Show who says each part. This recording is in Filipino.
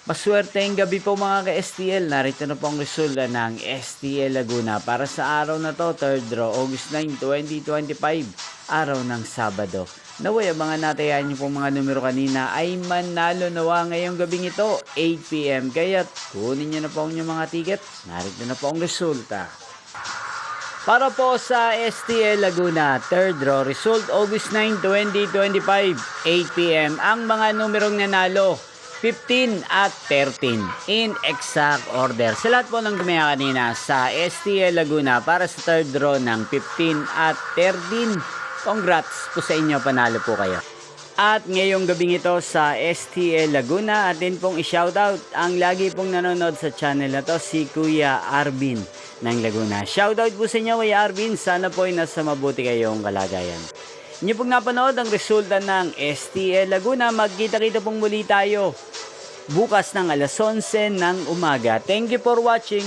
Speaker 1: Maswerteng gabi po mga ka-STL. Narito na po ang resulta ng STL Laguna para sa araw na to, 3rd draw, August 9, 2025, araw ng Sabado. Naway, abangan natin yan yung mga numero kanina ay manalo nawa ngayong gabing ito, 8 p.m. Kaya't kunin nyo na po ang inyong mga ticket. Narito na po ang resulta. Para po sa STL Laguna, 3rd draw, result August 9, 2025, 8 p.m. Ang mga numerong nanalo, 15 at 13 in exact order. Sa lahat po ng gumaya kanina sa STL Laguna para sa 3rd draw ng 15 at 13, congrats po sa inyo, panalo po kayo. At ngayong gabing ito sa STL Laguna, atin pong i-shoutout ang lagi pong nanonood sa channel na to, si Kuya Arvin ng Laguna. Shoutout po sa inyo, Kuya Arvin. Sana po ay nasa mabuti kayong kalagayan. Inyo pong napanood ang resulta ng STL Laguna. Magkita-kita pong muli tayo bukas ng alas 11 ng umaga. Thank you for watching.